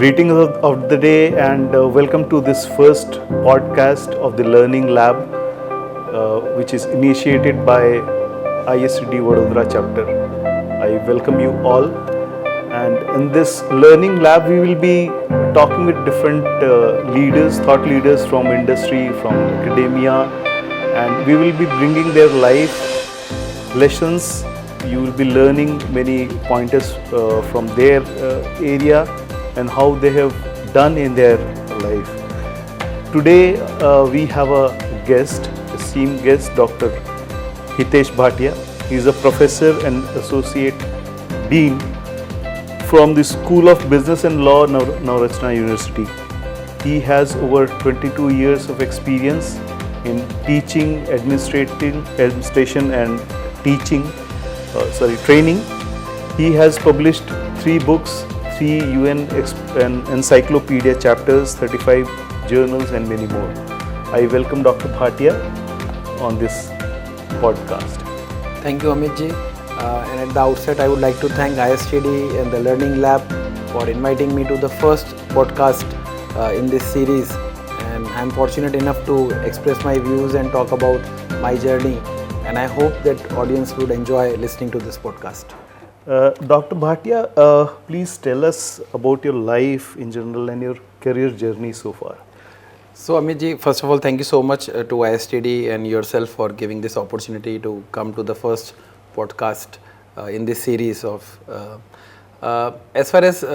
Greetings of the day and welcome to this first podcast of the Learning Lab, which is initiated by ISTD Vadodara Chapter. I welcome you all, and in this Learning Lab we will be talking with different leaders, thought leaders from industry, from academia, and we will be bringing their life lessons. You will be learning many pointers from their area and how they have done in their life. Today we have a guest, esteemed guest, Dr. Hitesh Bhatia. He is a professor and associate dean from the School of Business and Law, Navratna University. He has over 22 years of experience in teaching, administration and training. He has published 3 books, 3 UN and encyclopedia chapters, 35 journals and many more. I welcome Dr. Bhatia on this podcast. Thank you, Amit G. And at the outset, I would like to thank ISTD and the Learning Lab for inviting me to the first podcast in this series. And I'm fortunate enough to express my views and talk about my journey. And I hope that audience would enjoy listening to this podcast. Dr. Bhatia, please tell us about your life in general and your career journey so far. So Amit Ji, first of all, thank you so much to ISTD and yourself for giving this opportunity to come to the first podcast in this series of. As far as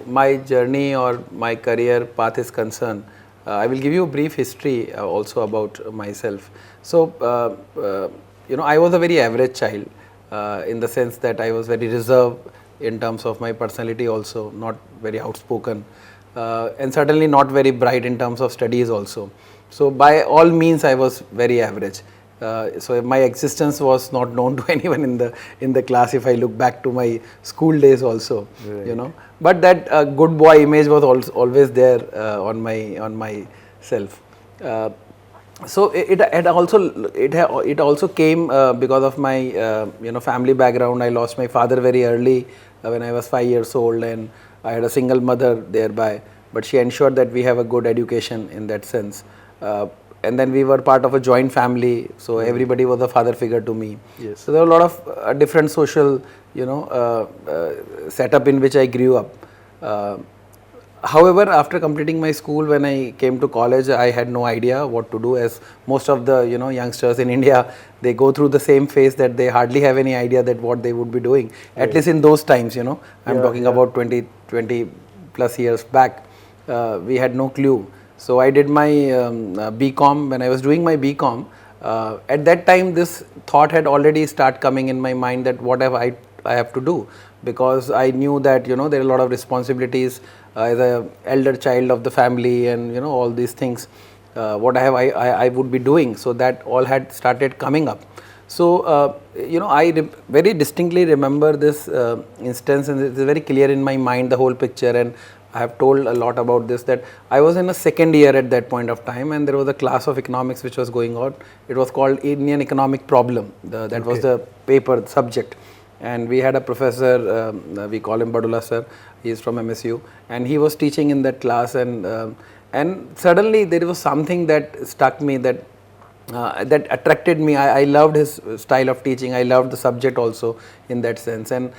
my journey or my career path is concerned, I will give you a brief history also about myself. So I was a very average child. In the sense that I was very reserved in terms of my personality also, not very outspoken, and certainly not very bright in terms of studies also. So by all means I was very average. So my existence was not known to anyone in the class if I look back to my school days also, right. But that good boy image was always there on myself. So it also came because of my family background. I lost my father very early when I was 5 years old, and I had a single mother thereby. But she ensured that we have a good education in that sense. And then we were part of a joint family, so everybody was a father figure to me. Yes. So there were a lot of different social setup in which I grew up. However, after completing my school, when I came to college, I had no idea what to do, as most of the youngsters in India, they go through the same phase that they hardly have any idea that what they would be doing. Right. At least in those times, I'm talking about 20 plus years back, we had no clue. So I did my BCom. When I was doing my BCom, at that time this thought had already started coming in my mind that what I have to do, because I knew that there are a lot of responsibilities as a elder child of the family, and all these things what I would be doing. So that all had started coming up. So I very distinctly remember this instance, and it is very clear in my mind, the whole picture, and I have told a lot about this, that I was in a second year at that point of time, and there was a class of economics which was going on. It was called Indian Economic Problem. That was the paper, the subject. And we had a professor, we call him Badula sir, he is from MSU, and he was teaching in that class, and suddenly there was something that struck me, that attracted me. I loved his style of teaching, I loved the subject also in that sense, and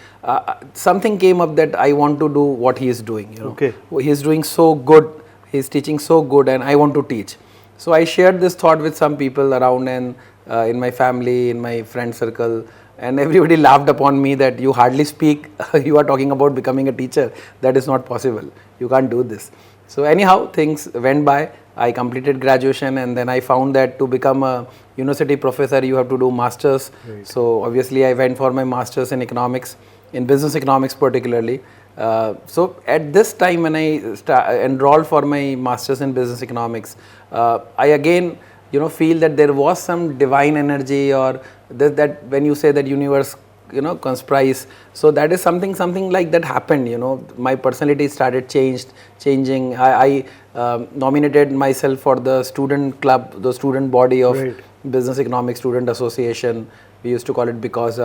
something came up that I want to do what he is doing. Okay. He is doing so good, he is teaching so good, and I want to teach. So I shared this thought with some people around, and in my family, in my friend circle, and everybody laughed upon me that you hardly speak, you are talking about becoming a teacher. That is not possible. You can't do this. So anyhow, things went by. I completed graduation, and then I found that to become a university professor, you have to do masters. Right. So obviously I went for my masters in economics, in business economics particularly. So at this time when I enrolled for my masters in business economics, I again feel that there was some divine energy, or that when you say that universe conspires, so that is something like that happened. My personality started changing. I nominated myself for the student club, the student body of Business Economics Student Association. We used to call it because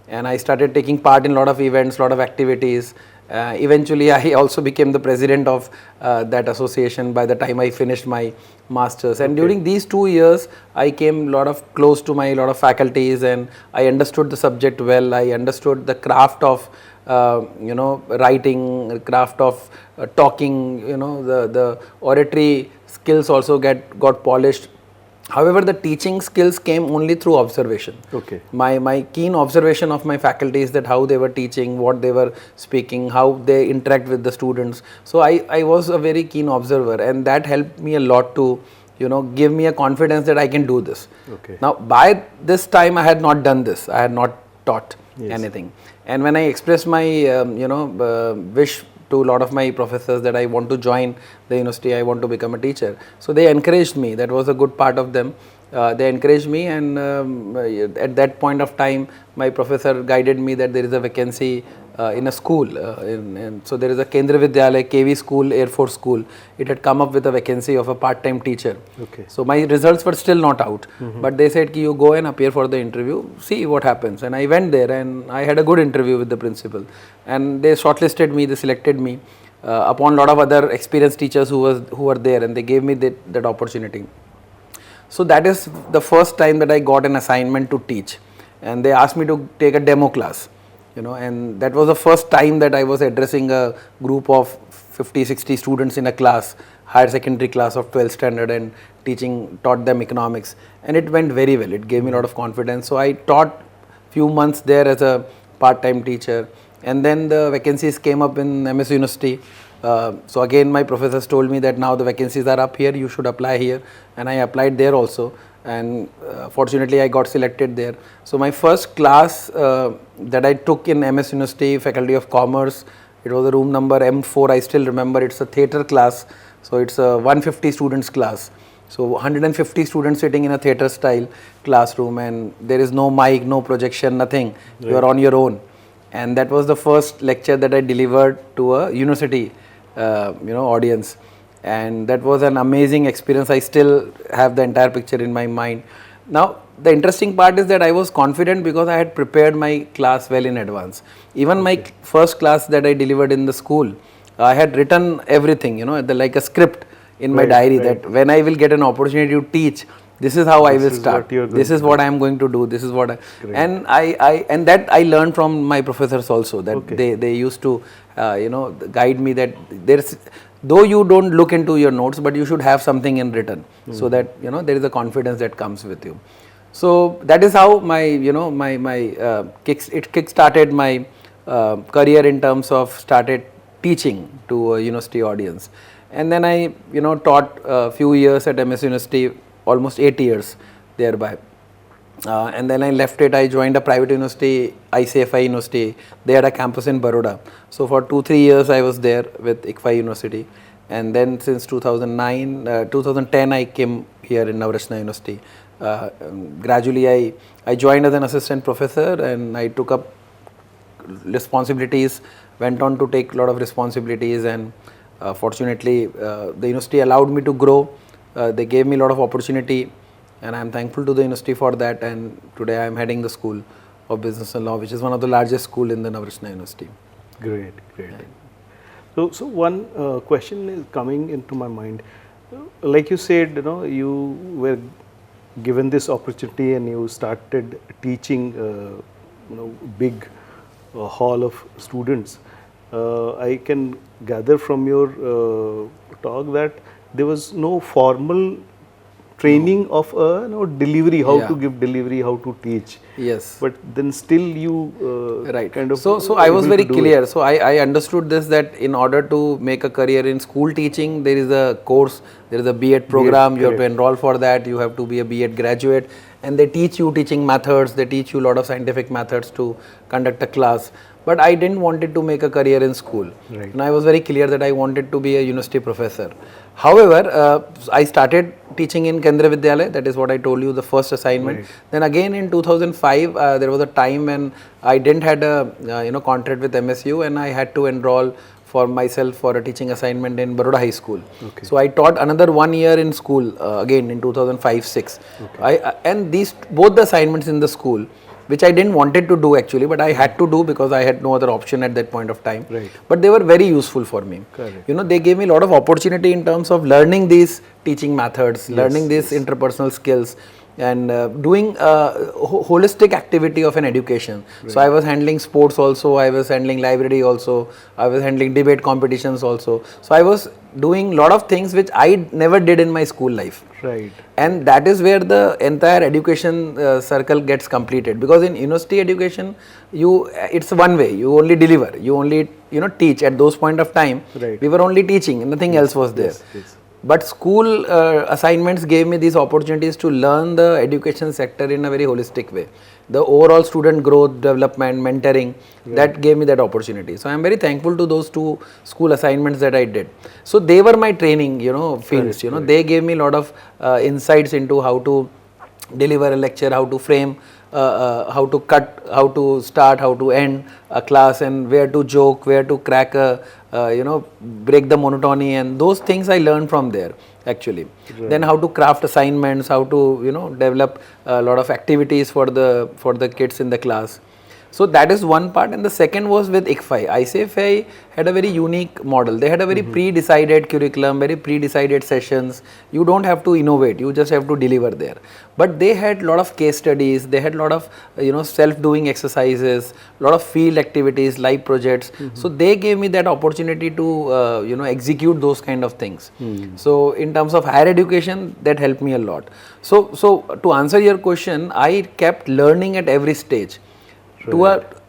and I started taking part in a lot of events, lot of activities. Eventually, I also became the president of that association by the time I finished my masters. And during these 2 years, I came lot of close to my lot of faculties, and I understood the subject well. I understood the craft of writing, craft of talking. The oratory skills also got polished. However, the teaching skills came only through observation. Okay. My keen observation of my faculties, that how they were teaching, what they were speaking, how they interact with the students. So I was a very keen observer, and that helped me a lot to give me a confidence that I can do this. Okay. Now by this time I had not done this. I had not taught Yes. anything. And when I expressed my wish to a lot of my professors that I want to join the university, I want to become a teacher. So they encouraged me. That was a good part of them. They encouraged me, and at that point of time, my professor guided me that there is a vacancy in a school. So there is a Kendra Vidyalaya, KV school, Air Force school. It had come up with a vacancy of a part-time teacher. Okay. So my results were still not out, but they said, you go and appear for the interview, see what happens. And I went there, and I had a good interview with the principal, and they shortlisted me, they selected me upon a lot of other experienced teachers who were there, and they gave me that opportunity. So that is the first time that I got an assignment to teach, and they asked me to take a demo class, and that was the first time that I was addressing a group of 50-60 students in a class, higher secondary class of 12th standard, and taught them economics, and it went very well. It gave me a lot of confidence. So I taught few months there as a part-time teacher, and then the vacancies came up in MS University. So again, my professors told me that now the vacancies are up here, you should apply here, and I applied there also, and fortunately I got selected there. So my first class that I took in MS University, Faculty of Commerce, it was a room number M4, I still remember. It's a theatre class, so it's a 150 students class. So 150 students sitting in a theatre style classroom, and there is no mic, no projection, nothing. Right. You are on your own. And that was the first lecture that I delivered to a university audience, and that was an amazing experience. I still have the entire picture in my mind. Now the interesting part is that I was confident because I had prepared my class well in advance. Even my first class that I delivered in the school, I had written everything, like a script in my diary, that when I will get an opportunity to teach, this is how I will start. This is what I am going to do. This is what and and that I learned from my professors also, that they used to guide me that there's, though you don't look into your notes, but you should have something in written, so that there is a confidence that comes with you. So that is how my kick started my career in terms of started teaching to a university audience. And then I taught a few years at MS University, almost 8 years thereby. And then I left it. I joined a private university, ICFI University. They had a campus in Baroda. So for 2-3 years I was there with ICFI University. And then since 2010 I came here in Navratna University. Gradually I joined as an assistant professor, and I took up responsibilities, went on to take a lot of responsibilities, and fortunately the university allowed me to grow. They gave me a lot of opportunity, and I am thankful to the university for that. And today I am heading the School of Business and Law, which is one of the largest school in the Navratna University. Great. So one question is coming into my mind. Like you said, you were given this opportunity and you started teaching, big hall of students. I can gather from your talk that there was no formal training of delivery, how to give delivery, how to teach. Yes. But then still you kind of... So I was very clear. So I understood this, that in order to make a career in school teaching, there is a course, there is a B.Ed program, you have to enroll for that, you have to be a B.Ed graduate, and they teach you teaching methods, they teach you a lot of scientific methods to conduct a class. But I didn't wanted to make a career in school. Right. And I was very clear that I wanted to be a university professor. However, I started teaching in Kendra Vidyalaya. That is what I told you, the first assignment. Right. Then again in 2005, there was a time when I didn't had a contract with MSU, and I had to enroll for myself for a teaching assignment in Baroda High School. Okay. So I taught another 1 year in school again in 2005-06. Okay. And both the assignments in the school, which I didn't wanted to do actually, but I had to do because I had no other option at that point of time. Right. But they were very useful for me. Correct. You know, they gave me a lot of opportunity in terms of learning these teaching methods, learning these interpersonal skills, and doing holistic activity of an education. So I was handling sports also, I was handling library also, I was handling debate competitions also. So I was doing a lot of things which I never did in my school life. Right. And that is where the entire education circle gets completed, because in university education it's one way, you only deliver, you only teach. At those point of time, Right. we were only teaching, nothing else was there. Yes. But school assignments gave me these opportunities to learn the education sector in a very holistic way. The overall student growth, development, mentoring, that gave me that opportunity. So I am very thankful to those 2 school assignments that I did. So they were my training, fields. They gave me a lot of insights into how to deliver a lecture, how to frame, how to cut, how to start, how to end a class, and where to joke, where to crack a, break the monotony, and those things I learned from there actually. Right. Then how to craft assignments, how to develop a lot of activities for the kids in the class. So that is one part, and the second was with ICFI. ICFI had a very unique model. They had a very pre-decided curriculum, very pre-decided sessions. You don't have to innovate, you just have to deliver there. But they had a lot of case studies, they had a lot of self-doing exercises, a lot of field activities, live projects. So they gave me that opportunity to execute those kind of things. So in terms of higher education, that helped me a lot. So to answer your question, I kept learning at every stage.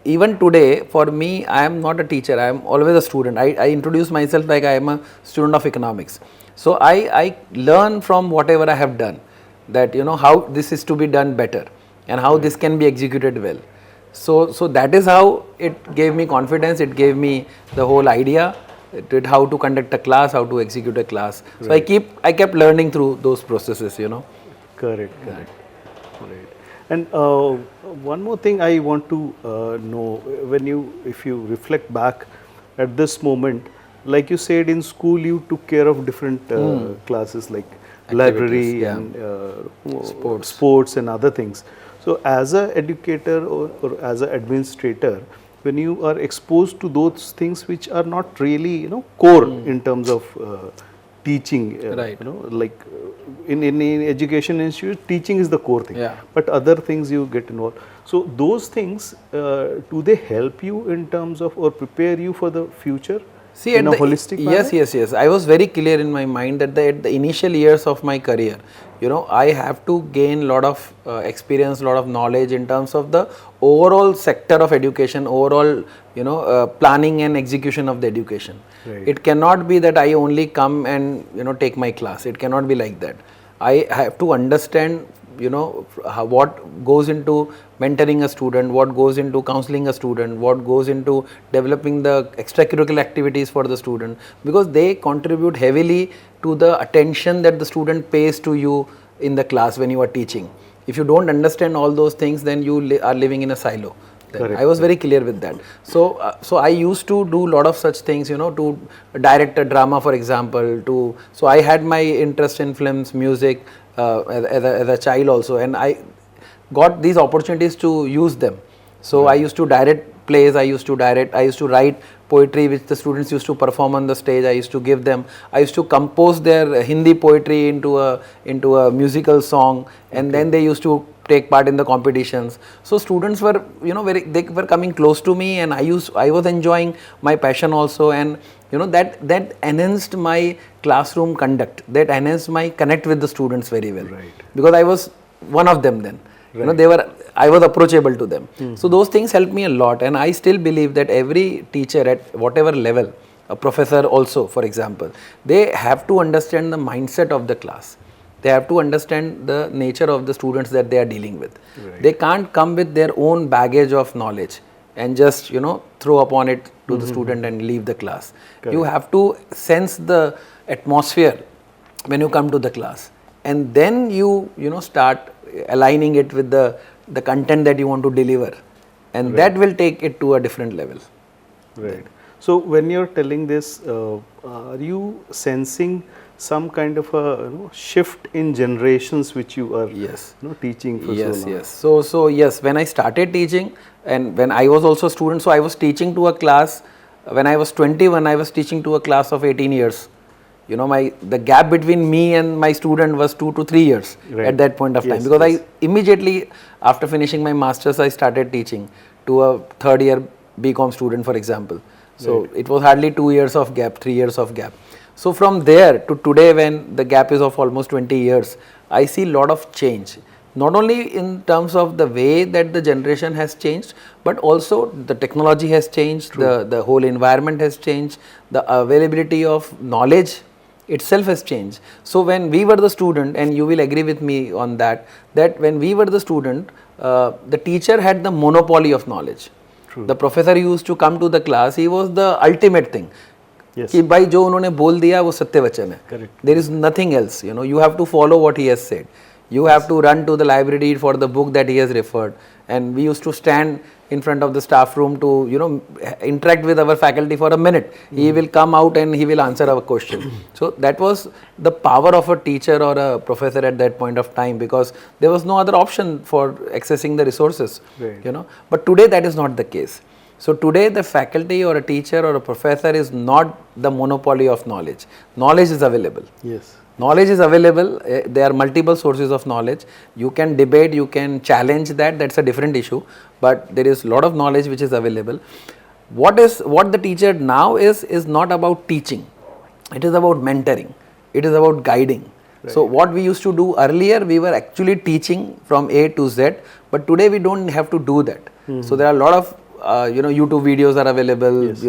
Even today, for me, I am not a teacher, I am always a student. I introduce myself like I am a student of economics. So I learn from whatever I have done, that how this is to be done better and how this can be executed well. So that is how it gave me confidence, it gave me the whole idea, how to conduct a class, how to execute a class. So I kept learning through those processes. Correct. Right. And one more thing I want to know, if you reflect back at this moment, like you said, in school you took care of different classes like library and sports and other things. So as an educator or as an administrator, when you are exposed to those things which are not really core in terms of teaching, right. Like in education institute, teaching is the core thing, but other things you get involved. So those things, do they help you in terms of or prepare you for the future? See, in a holistic manner? Yes. I was very clear in my mind that at the initial years of my career, I have to gain a lot of experience, a lot of knowledge in terms of the overall sector of education, overall, planning and execution of the education. Right. It cannot be that I only come and, take my class. It cannot be like that. I have to understand what goes into mentoring a student, what goes into counseling a student, what goes into developing the extracurricular activities for the student, because they contribute heavily to the attention that the student pays to you in the class when you are teaching. If you don't understand all those things, then you are living in a silo. I was very clear with that. So I used to do a lot of such things, to direct a drama, for example. So I had my interest in films, music, as a child also, and I got these opportunities to use them. So I used to direct plays, I used to write poetry which the students used to perform on the stage. I used to give them, I used to compose their Hindi poetry into a musical song, and then they used to take part in the competitions. So students were, they were coming close to me, and I was enjoying my passion also, and that enhanced my classroom conduct, that enhanced my connect with the students very well. Right. Because I was one of them then. Right. I was approachable to them. So those things helped me a lot, and I still believe that every teacher at whatever level, a professor also, for example, they have to understand the mindset of the class. They have to understand the nature of the students that they are dealing with. Right. They can't come with their own baggage of knowledge and just throw upon it to the student and leave the class. Correct. You have to sense the atmosphere when you come to the class, and then you start aligning it with the content that you want to deliver, and that will take it to a different level. Right. So when you're telling this, are you sensing some kind of a shift in generations which you are Yes. teaching for Yes, so long. yes. So yes, when I started teaching, and when I was also a student, so I was teaching to a class. When I was 21, I was teaching to a class of 18 years. The gap between me and my student was 2 to 3 years Right. at that point of time, Yes, because yes. I immediately after finishing my masters, I started teaching to a third year BCom student, for example. So it was hardly 2 years of gap, 3 years of gap. So from there to today, when the gap is of almost 20 years, I see a lot of change. Not only in terms of the way that the generation has changed, but also the technology has changed, the whole environment has changed, the availability of knowledge itself has changed. So when we were the student, and you will agree with me on that, that when we were the student, the teacher had the monopoly of knowledge. The professor used to come to the class, he was the ultimate thing. Yes. कि भाई जो उन्होंने बोल दिया वो सत्य वचन है. Correct. There is nothing else. You have to follow what he has said. You have to run to the library for the book that he has referred. And we used to stand in front of the staff room to interact with our faculty for a minute. He will come out and he will answer our question. So that was the power of a teacher or a professor at that point of time, because there was no other option for accessing the resources. Right. But today that is not the case. So today the faculty or a teacher or a professor is not the monopoly of knowledge. Knowledge is available. Yes. Knowledge is available. There are multiple sources of knowledge. You can debate, you can challenge that. That's a different issue. But there is a lot of knowledge which is available. What the teacher now is not about teaching. It is about mentoring. It is about guiding. Right. So what we used to do earlier, we were actually teaching from A to Z. But today we don't have to do that. So there are a lot of YouTube videos are available, Yes.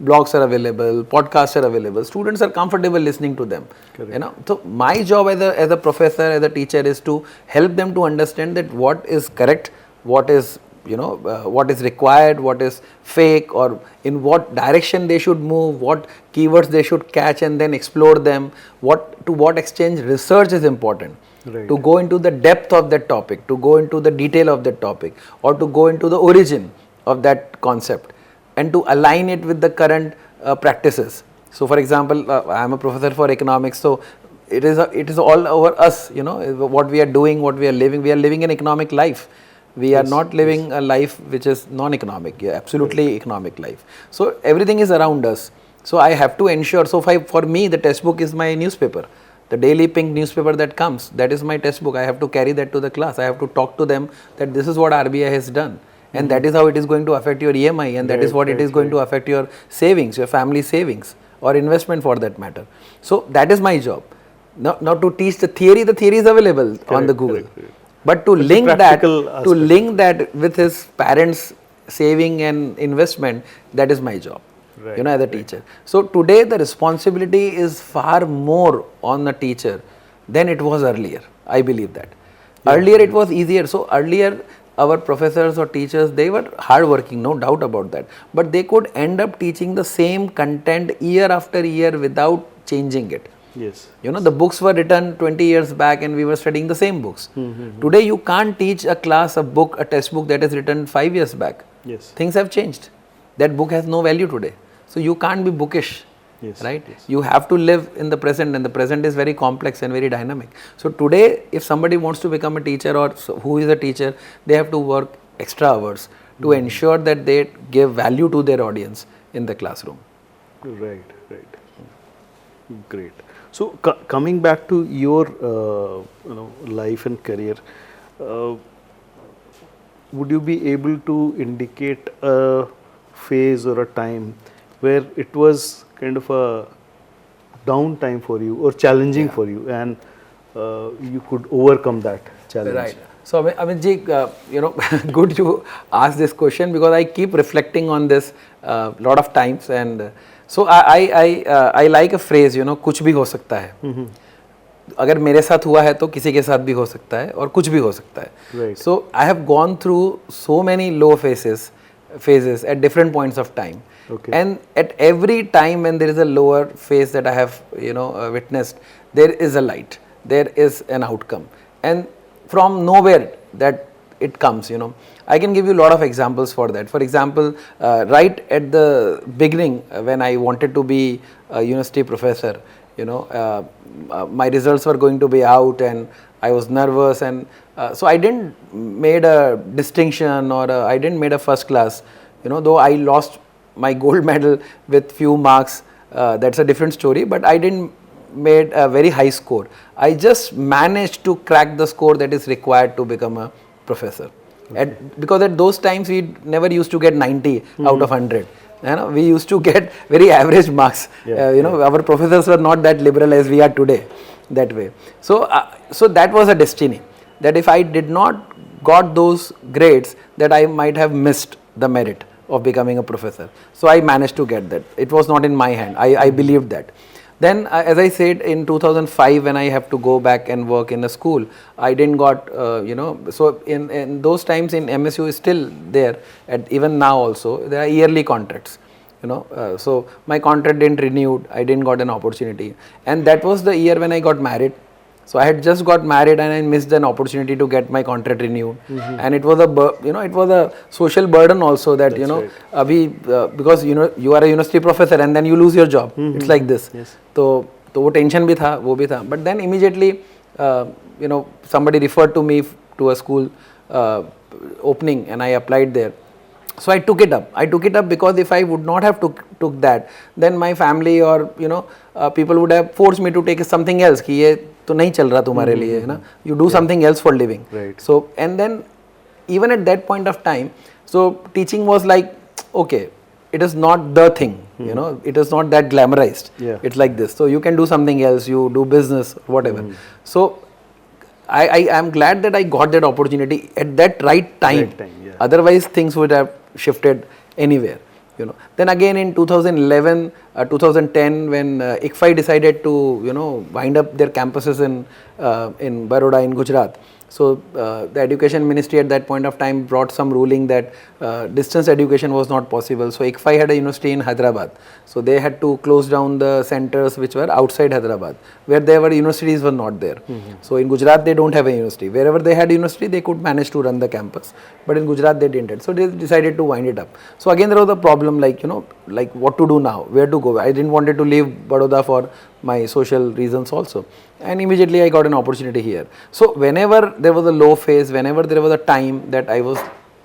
Blogs are available, podcasts are available. Students are comfortable listening to them. Correct. So my job as a professor, as a teacher, is to help them to understand that what is correct, what is what is required, what is fake, or in what direction they should move, what keywords they should catch and then explore them, to what extent research is important. Right. To go into the depth of that topic, to go into the detail of that topic, or to go into the origin of that concept, and to align it with the current practices. So for example, I am a professor for economics, so it is all over us, what we are doing, what we are living. We are living an economic life. We are not living a life which is non-economic, absolutely economic life. So everything is around us. So I have to ensure, for me the textbook is my newspaper. The daily pink newspaper that comes, that is my textbook. I have to carry that to the class. I have to talk to them that this is what RBI has done. And that is how it is going to affect your EMI, and that is what it is going to affect your savings, your family savings, or investment for that matter. So that is my job. Not to teach the theory is available on the Google. Correct. But to link that with his parents' saving and investment, that is my job. Right. As a teacher. So today the responsibility is far more on the teacher than it was earlier. I believe that. Earlier it was easier. So earlier our professors or teachers, they were hardworking, no doubt about that. But they could end up teaching the same content year after year without changing it. Yes. The books were written 20 years back and we were studying the same books. Today you can't teach a class, a textbook that is written 5 years back. Yes. Things have changed. That book has no value today. So you can't be bookish. Yes, right? Yes. You have to live in the present, and the present is very complex and very dynamic. So today, if somebody wants to become a teacher or who is a teacher, they have to work extra hours to ensure that they give value to their audience in the classroom. Right. Great. So coming back to your life and career, would you be able to indicate a phase or a time where it was kind of a downtime for you or challenging for you, and you could overcome that challenge? Right. So Amit G, good you ask this question, because I keep reflecting on this a lot of times, and so I like a phrase, कुछ भी हो सकता है. अगर मेरे साथ हुआ है तो किसी के साथ भी हो सकता है, और कुछ भी हो सकता है. Right. So I have gone through so many low phases at different points of time. Okay. And at every time when there is a lower phase that I have witnessed, there is a light, there is an outcome, and from nowhere that it comes. I can give you a lot of examples for that. For example, right at the beginning, when I wanted to be a university professor, My results were going to be out, and I was nervous, and so I didn't made a distinction, or I didn't made a first class. Though I lost my gold medal with few marks, that's a different story. But I didn't made a very high score. I just managed to crack the score that is required to become a professor. Because at those times we never used to get 90 out of 100. We used to get very average marks. Our professors were not that liberal as we are today, that way. So that was a destiny, that if I did not got those grades, that I might have missed the merit of becoming a professor. So I managed to get that. It was not in my hand. I believed that. Then, as I said, in 2005, when I have to go back and work in a school, I didn't got, so in those times in MSU is still there, even now also, there are yearly contracts, so my contract didn't renewed, I didn't got an opportunity. And that was the year when I got married. So I had just got married and I missed an opportunity to get my contract renewed. And it was it was a social burden also, that right. Because you are a university professor and then you lose your job. It's like this. Yes. So वो tension भी था, वो भी था. But then immediately somebody referred to me to a school opening, and I applied there. So I took it up. I took it up because if I would not have took that, then my family or people would have forced me to take something else. कि ये तो नहीं चल रहा तुम्हारे लिए, है ना? You do something else for living. Right. So, and then even at that point of time, so teaching was like, okay, it is not the thing, it is not that glamorized. Yeah. It's like this. So you can do something else, you do business, whatever. So I am glad that I got that opportunity at that right time. Yeah. Otherwise things would have shifted anywhere. Then again in 2011, 2010, when ICFI decided to wind up their campuses in Baroda in Gujarat. So the education ministry at that point of time brought some ruling that distance education was not possible. So ICFI had a university in Hyderabad. So they had to close down the centers which were outside Hyderabad, where there were universities were not there. So in Gujarat they don't have a university. Wherever they had university, they could manage to run the campus. But in Gujarat they didn't. So they decided to wind it up. So again there was a problem, like what to do now, where to go. I didn't wanted to leave Baroda for my social reasons also. And immediately I got an opportunity here. So whenever there was a low phase, whenever there was a time that I was,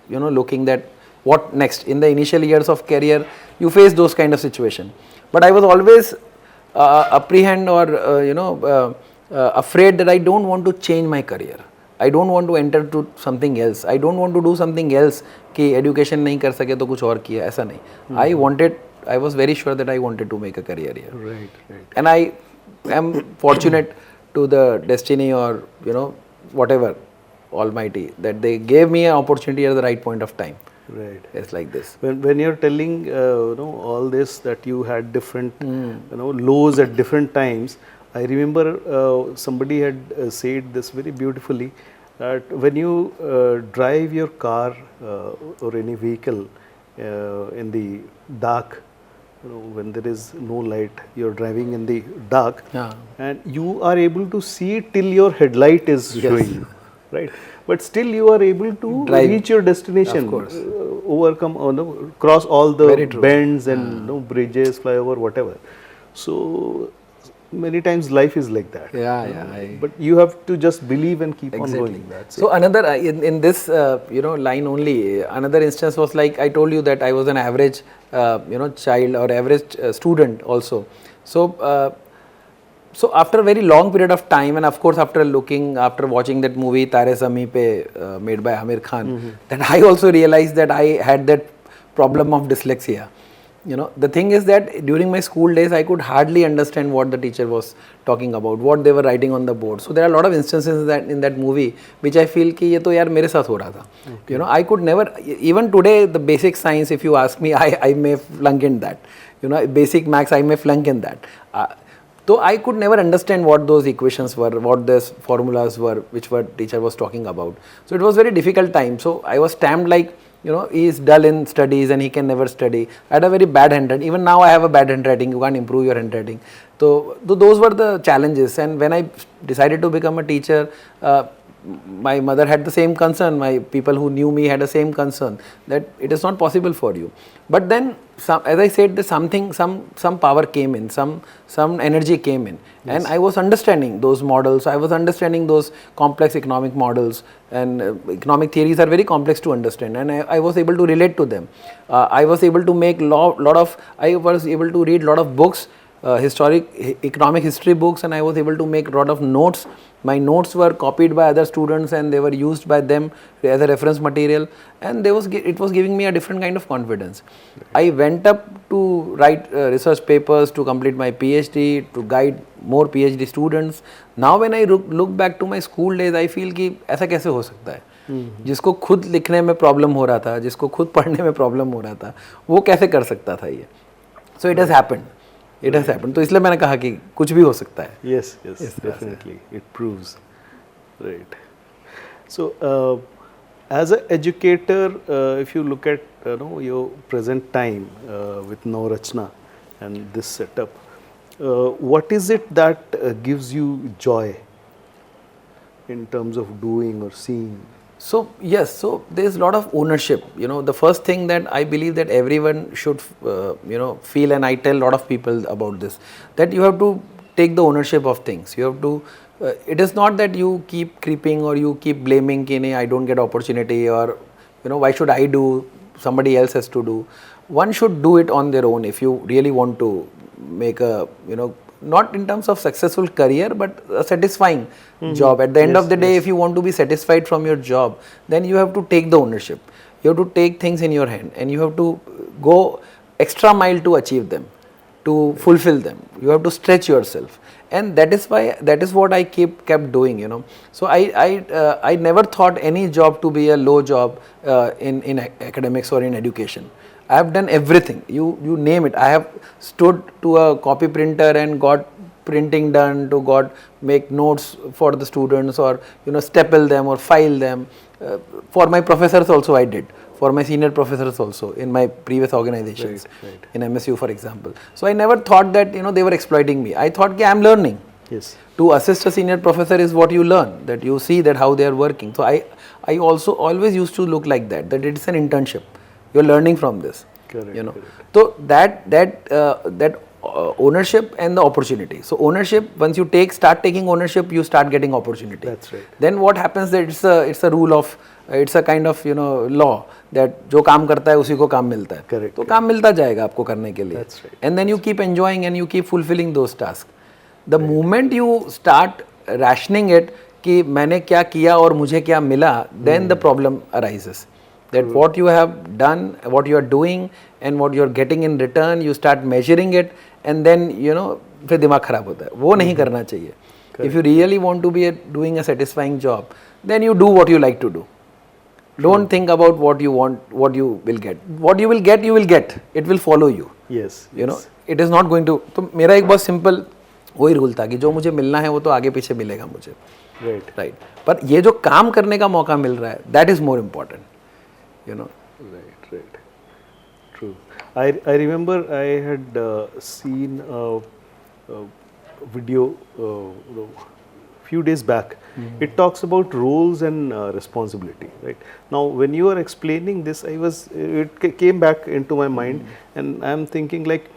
looking that what next, in the initial years of career, you face those kind of situation. But I was always apprehend or, afraid that I don't want to change my career. I don't want to enter to something else. I don't want to do something else कि education नहीं कर सके तो कुछ और किया, ऐसा नहीं. I was very sure that I wanted to make a career here. Right. And I am fortunate to the destiny or, whatever, Almighty, that they gave me an opportunity at the right point of time. Right. It's like this. When you're telling, all this, that you had different, lows at different times, I remember somebody had said this very beautifully, that when you drive your car or any vehicle in the dark, when there is no light, you're driving in the dark, and you are able to see till your headlight is showing, right? But still you are able to reach your destination, of course. Overcome, cross all the bends and bridges, flyover, whatever. So many times life is like that. But you have to just believe and keep on going. That's so another in this line only, another instance was like I told you that I was an average child or average student also. So so after a very long period of time, and of course after watching that movie Tare Zameen Pe made by Amir Khan, that I also realized that I had that problem of dyslexia. The thing is that during my school days, I could hardly understand what the teacher was talking about, what they were writing on the board. So there are a lot of instances in that movie which I feel कि ये तो यार मेरे साथ हो रहा था. I could never, even today, the basic science, if you ask me, I may flunk in that. Basic maths, I may flunk in that. So I could never understand what those equations were, what those formulas were, which teacher was talking about. So it was very difficult time. So I was stamped like, he is dull in studies and he can never study. I had a very bad handwriting. Even now I have a bad handwriting. You can't improve your those were the challenges. And when I decided to become a teacher, my mother had the same concern, my people who knew me had the same concern, that it is not possible for you. But then, as I said, some power came in, some energy came in, and I was understanding those models, I was understanding those complex economic models, and economic theories are very complex to understand, and I was able to relate to them. I was able to make I was able to read lot of books, economic history books, and I was able to make a lot of notes. My notes were copied by other students and they were used by them as a reference material, and it was giving me a different kind of confidence. I went up to write research papers, to complete my PhD, to guide more PhD students. Now when I look back to my school days, I feel कि ऐसा कैसे हो सकता है, जिसको खुद लिखने में प्रॉब्लम हो रहा था, जिसको खुद पढ़ने में प्रॉब्लम हो रहा था, वो कैसे कर सकता था ये. So it has happened. It has happened. तो इसलिए मैंने कहा कि कुछ भी हो सकता है. Yes, definitely. It proves. Right. So, as an educator, if you look at your present time with Navrachna and this setup, what is it that gives you joy in terms of doing or seeing? So yes, so there is a lot of ownership. The first thing that I believe that everyone should feel, and I tell a lot of people about this, that you have to take the ownership of things. You have to. It is not that you keep creeping or you keep blaming कि नहीं, I don't get opportunity, or why should I do, somebody else has to do. One should do it on their own if you really want to make a not in terms of successful career, but a satisfying job. At the end of the day, if you want to be satisfied from your job, then you have to take the ownership. You have to take things in your hand, and you have to go extra mile to achieve them, to fulfill them. You have to stretch yourself, and that is what I kept doing. So I never thought any job to be a low job in academics or in education. I have done everything, you name it. I have stood to a copy printer and got printing done, to make notes for the students, or staple them or file them. For my professors also I did, for my senior professors also in my previous organizations, right. In MSU for example. So I never thought that they were exploiting me. I thought I am learning. Yes. To assist a senior professor is what you learn, that you see that how they are working. So I also always used to look like that it's an internship. You are learning from this. Correct, correct. So that ownership and the opportunity. So ownership, once you start taking ownership, you start getting opportunity. That's right. Then what happens, that it's a rule of, it's a kind of law, that जो काम करता है उसी को काम मिलता है. Correct. तो काम मिलता जाएगा आपको करने के लिए. That's right. And then you keep enjoying and you keep fulfilling those tasks. The moment you start rationing it कि मैंने क्या किया और मुझे क्या मिला, then the problem arises. That what you have done, what you are doing, and what you are getting in return, you start measuring it, and then फिर दिमाग खराब होता है. वो नहीं करना चाहिए. If you really want to be doing a satisfying job, then you do what you like to do. Don't think about what you want, what you will get. What you will get, you will get. It will follow you. Yes. It is not going to. तो मेरा एक बहुत simple वही rule था कि जो मुझे मिलना है वो तो आगे पीछे मिलेगा मुझे. Right. पर ये जो काम करने का मौका मिल रहा है, that is more important. Right. True. I remember I had seen a video few days back. It talks about roles and responsibility. Right. Now, when you are explaining this, it came back into my mind, and I am thinking like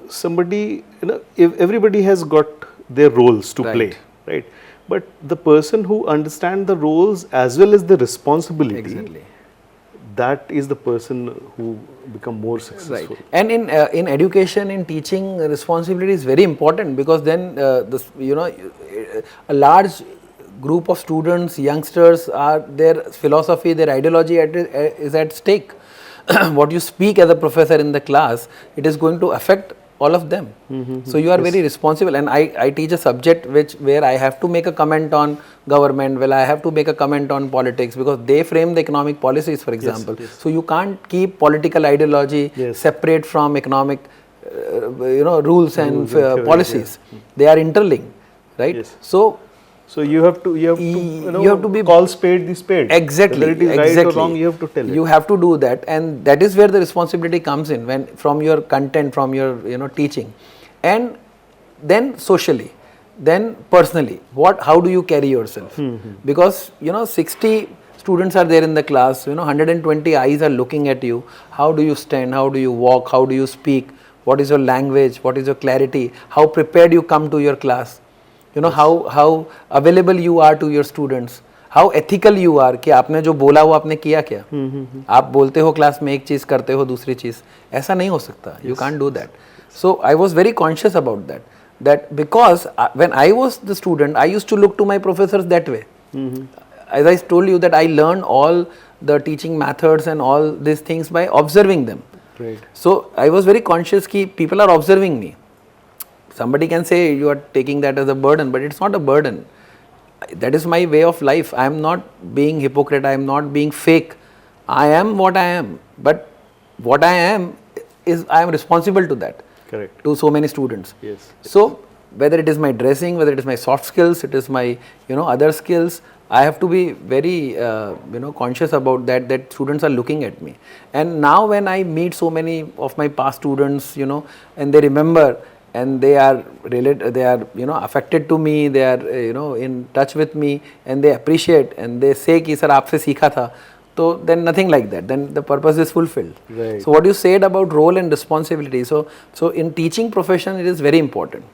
somebody, if everybody has got their roles to play, right? But the person who understands the roles as well as the responsibility. Exactly. That is the person who become more successful. Right. And in education, in teaching, responsibility is very important, because then a large group of students, youngsters, their philosophy, their ideology is at stake. What you speak as a professor in the class, it is going to affect all of them. So you are very responsible, and I teach a subject where I have to make a comment on government, I have to make a comment on politics, because they frame the economic policies, for example. Yes. So you can't keep political ideology separate from economic rules and policies. They are interlinked, right? Yes. So you have to be call spade the spade. Exactly. Whether it is right or wrong, you have to tell it. You have to do that, and that is where the responsibility comes in, from your content, from your teaching. And then socially, then personally, how do you carry yourself? Because 60 students are there in the class, 120 eyes are looking at you. How do you stand? How do you walk? How do you speak? What is your language? What is your clarity? How prepared you come to your class? How available you are to your students. How ethical you are कि आपने जो बोला वो आपने किया क्या? आप बोलते हो क्लास में एक चीज करते हो दूसरी चीज, ऐसा नहीं हो सकता. You can't do that. So I was very conscious about that. That because when I was the student, I used to look to my professors that way. As I told you that I learned all the teaching methods and all these things by observing them. Right. So I was very conscious that people are observing me. Somebody can say you are taking that as a burden, but it's not a burden. That is my way of life. I am not being hypocrite. I am not being fake. I am what I am. But what I am is I am responsible to that. Correct. To so many students. Yes. So whether it is my dressing, whether it is my soft skills, it is my other skills, I have to be very conscious about that students are looking at me. And now when I meet so many of my past students, and they remember and they are affected to me, they are in touch with me and they appreciate and they say कि sir आपसे सीखा था, so then nothing like that, then the purpose is fulfilled. Right. So what you said about role and responsibility, so in teaching profession it is very important.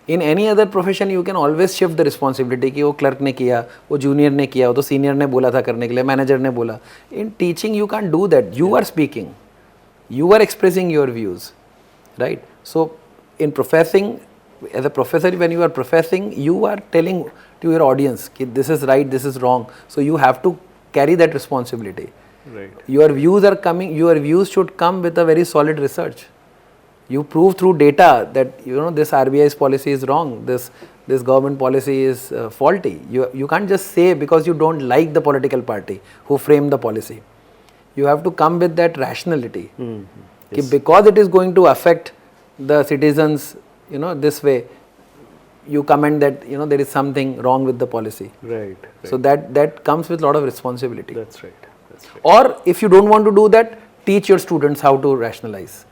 In any other profession you can always shift the responsibility कि वो clerk ने किया, वो junior ने किया, वो तो senior ने बोला था करने के लिए, manager ने बोला. In teaching you can't do that. You are speaking, you are expressing your views, right? So in professing, as a professor, when you are professing, you are telling to your audience that this is right, this is wrong. So you have to carry that responsibility. Right. Your views should come with a very solid research. You prove through data that this RBI's policy is wrong, this government policy is faulty. You can't just say because you don't like the political party who framed the policy. You have to come with that rationality. Yes. Because it is going to affect the citizens, this way, you comment that there is something wrong with the policy. Right. So that comes with a lot of responsibility. That's right. Or if you don't want to do that, teach your students how to rationalize.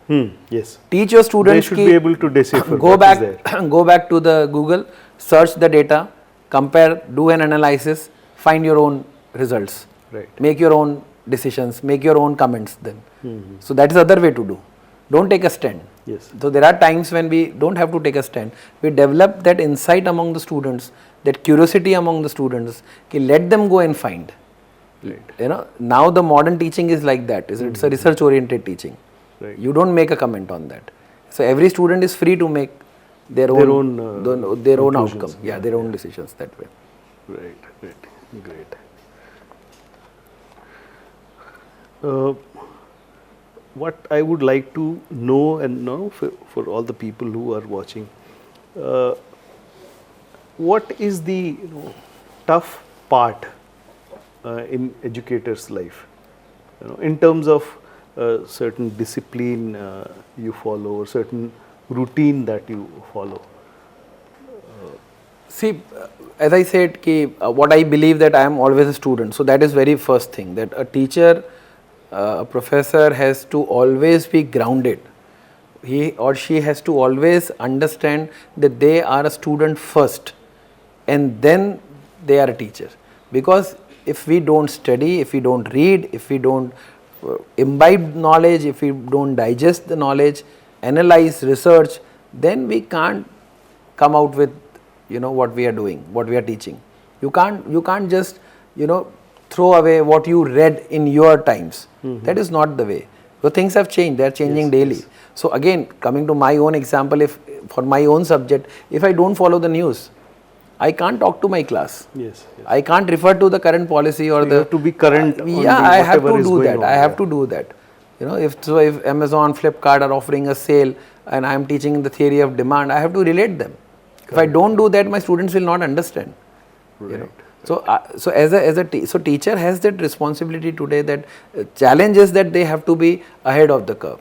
Yes. Teach your students. They should be able to decipher. Go back to the Google, search the data, compare, do an analysis, find your own results. Right. Make your own decisions, make your own comments then. So that is the other way to do. Don't take a stand. Yes. So there are times when we don't have to take a stand. We develop that insight among the students, that curiosity among the students, let them go and find. Right. Now the modern teaching is like that. It's a research oriented teaching. Right. You don't make a comment on that. So every student is free to make their own outcome. Yeah, their own decisions that way. Right. Great. What I would like to know and know for all the people who are watching, what is the tough part in educator's life, in terms of certain discipline you follow or certain routine that you follow? See, as I said, what I believe that I am always a student. So that is very first thing, that a teacher, a professor has to always be grounded. He or she has to always understand that they are a student first and then they are a teacher. Because if we don't study, if we don't read, if we don't imbibe knowledge, if we don't digest the knowledge, analyze, research, then we can't come out with what we are doing, what we are teaching. You can't just throw away what you read in your times. That is not the way. So things have changed, they are changing daily. Yes. So again, coming to my own example, if for my own subject, if I don't follow the news, I can't talk to my class. Yes. I can't refer to the current policy or so you have to be current. I have to do that. I have to do that. If Amazon, Flipkart are offering a sale and I am teaching the theory of demand, I have to relate them. Correct. If I don't do that, my students will not understand. Right. So teacher has that responsibility today, that challenge is that they have to be ahead of the curve.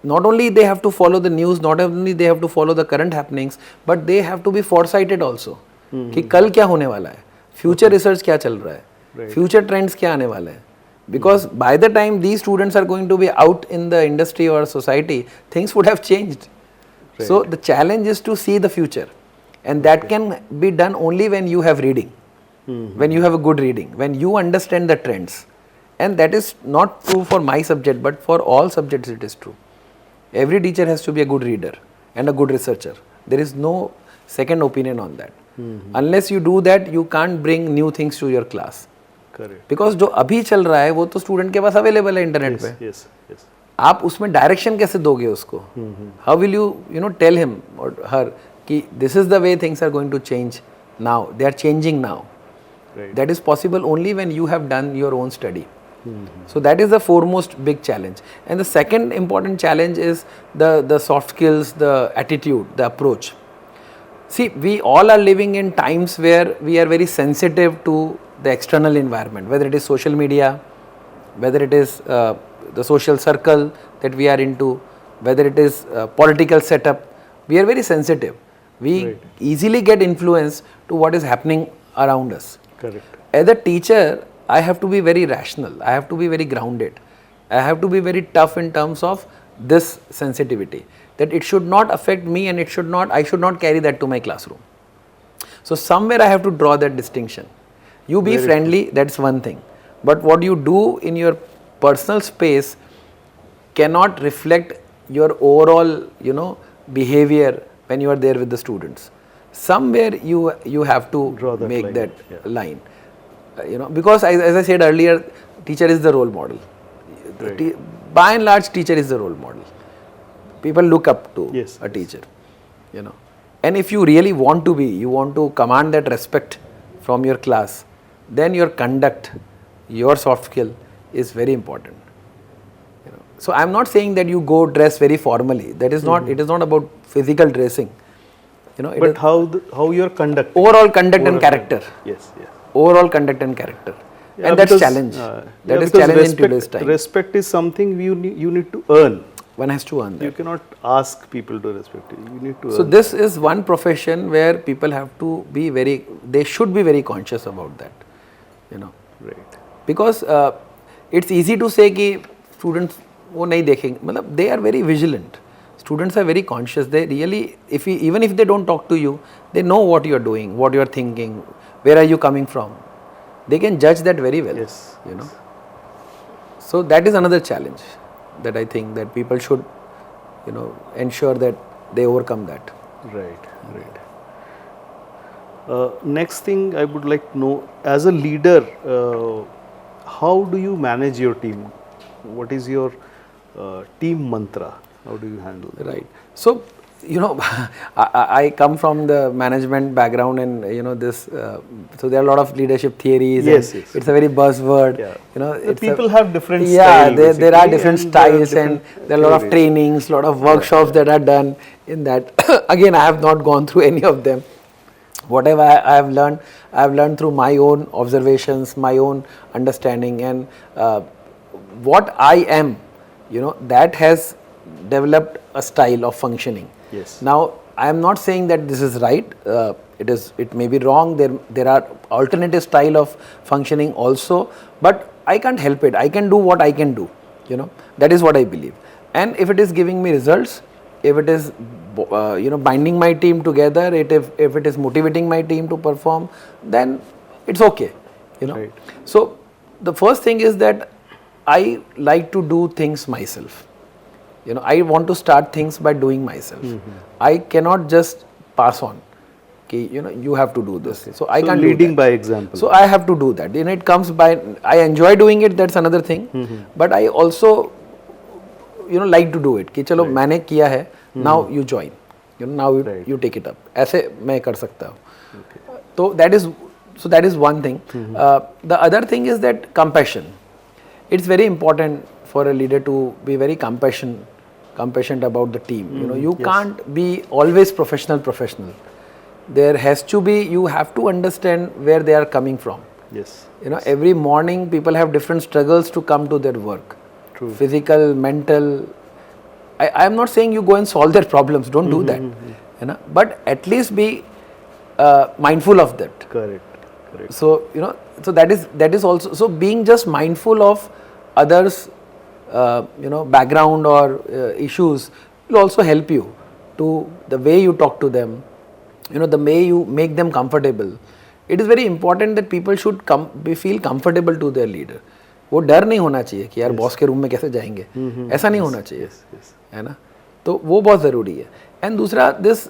Not only they have to follow the news, not only they have to follow the current happenings, but they have to be foresighted also. कि कल क्या होने वाला है, future research क्या चल रहा है, future trends क्या आने वाले हैं. Because by the time these students are going to be out in the industry or society, things would have changed. Right. So the challenge is to see the future and that can be done only when you have reading, when you have a good reading, when you understand the trends. And that is not true for my subject, but for all subjects it is true. Every teacher has to be a good reader and a good researcher. There is no second opinion on that. Unless you do that, you can't bring new things to your class. Correct. Because जो अभी चल रहा है वो तो student के पास available है इंटरनेट पे. Yes, yes. आप उसमें डायरेक्शन कैसे दोगे उसको? How will you tell him or her कि this is the way things are going to change now, they are changing now. That is possible only when you have done your own study. So that is the foremost big challenge. And the second important challenge is the soft skills, the attitude, the approach. See, we all are living in times where we are very sensitive to the external environment, whether it is social media, whether it is the social circle that we are into, whether it is political setup. We are very sensitive. We easily get influenced to what is happening around us. Correct. As a teacher, I have to be very rational. I have to be very grounded. I have to be very tough in terms of this sensitivity. That it should not affect me and I should not carry that to my classroom. So somewhere I have to draw that distinction. You be friendly, that's one thing. But what you do in your personal space cannot reflect your overall, behavior when you are there with the students. Somewhere you have to make line. that line. Because as I said earlier, teacher is the role model. By and large, teacher is the role model. People look up to a teacher, And if you really want to you want to command that respect from your class, then your conduct, your soft skill is very important. So I am not saying that you go dress very formally. That is not. It is not about physical dressing. But how your conduct? Overall conduct and character. Yes. Overall conduct and character. Yeah, and that's challenge. That is challenge in today's time. Respect is something you need to earn. One has to earn that. You cannot ask people to respect you. You need to So earn this is one profession where people have to be they should be very conscious about that. Right. Because it's easy to say कि students वो नहीं देखेंगे. मतलब they are very vigilant. Students are very conscious. They really, even if they don't talk to you, they know what you are doing, what you are thinking, where are you coming from. They can judge that very well. Yes. So that is another challenge that I think that people should, ensure that they overcome that. Right. Next thing I would like to know, as a leader, how do you manage your team? What is your team mantra? How do you handle that? Right. So, I come from the management background and, this, so there are a lot of leadership theories. Yes. It's a very buzzword. Yeah. People have different styles. Yeah, there are different styles and there are a lot of trainings, a lot of workshops that are done in that. Again, I have not gone through any of them. Whatever I have learned through my own observations, my own understanding, and what I am, that has developed a style of functioning. Yes. Now, I am not saying that this is right. It may be wrong. There are alternative style of functioning also, but I can't help it. I can do what I can do. That is what I believe. And if it is giving me results, if it is binding my team together, if it is motivating my team to perform, then it's okay. Right. So the first thing is that I like to do things myself. I want to start things by doing myself. I cannot just pass on. You have to do this. So I can't leading do that. by example. So I have to do that. It comes by. I enjoy doing it. That's another thing. But I also, like to do it. कि चलो मैंने किया है. Now you join. Now you take it up. ऐसे मैं कर सकता हूँ. So that is one thing. The other thing is that compassion. It's very important for a leader to be very compassionate about the team. You can't be always professional. There has to be, you have to understand where they are coming from. Yes. Every morning people have different struggles to come to their work. True. Physical, mental. I am not saying you go and solve their problems. Don't do that. But at least be mindful of that. Correct. So so that is also, so being just mindful of others, background or issues will also help you to the way you talk to them, the way you make them comfortable. It is very important that people should feel comfortable to their leader. वो डर नहीं होना चाहिए कि यार boss के room में कैसे जाएंगे, ऐसा नहीं होना चाहिए, है ना. तो वो बहुत ज़रूरी है. एंड दूसरा, this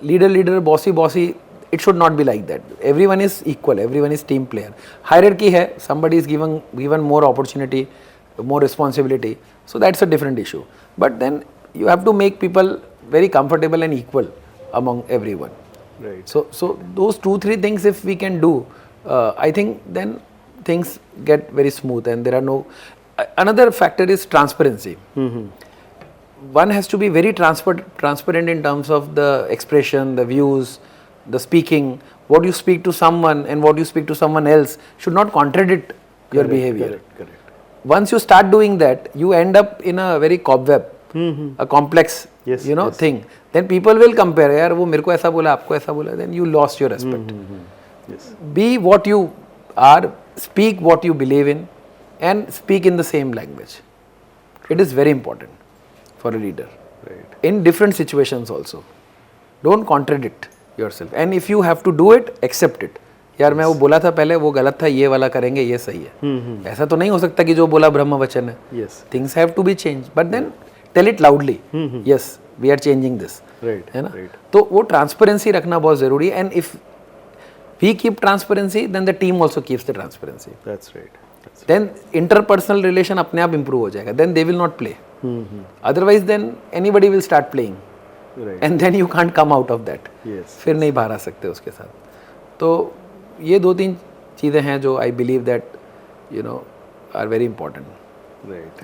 leader bossy it should not be like that. Everyone is equal, everyone is team player. Hierarchy hai, somebody is given more opportunity, more responsibility, so that's a different issue. But then you have to make people very comfortable and equal among everyone. Right. So those 2-3 things if we can do, I think then things get very smooth and there are no. Another factor is transparency. One has to be very transparent in terms of the expression, the views, the speaking. What you speak to someone and what you speak to someone else should not contradict your behavior. Correct. Once you start doing that, you end up in a very cobweb, a complex, thing. Then people will compare. यार वो मेरे को ऐसा बोला, आपको ऐसा बोला. Then you lost your respect. Yes. Be what you are, speak what you believe in, and speak in the same language. It is very important for a leader. Right. In different situations also. Don't contradict yourself. And if you have to do it, accept it. यार मैं वो बोला था पहले, वो गलत था, ये वाला करेंगे, ये सही है. ऐसा तो नहीं हो सकता कि जो बोला ब्रह्म वचन है. Yes. Things have to be changed. But then tell it loudly. Yes, we are changing this. Right. है ना. Right. तो वो ट्रांसपेरेंसी रखना बहुत ज़रूरी है. And if we keep transparency, then the team also keeps the transparency. That's right. Then interpersonal relation अपने आप improve हो जाएगा. Then they will not play. Otherwise, then anybody will start playing. Right. And then you can't come out of that. Yes. फिर नहीं बाहर आ सकते उसके साथ. तो ये 2-3 चीज़ें हैं जो I believe that are very important. Right.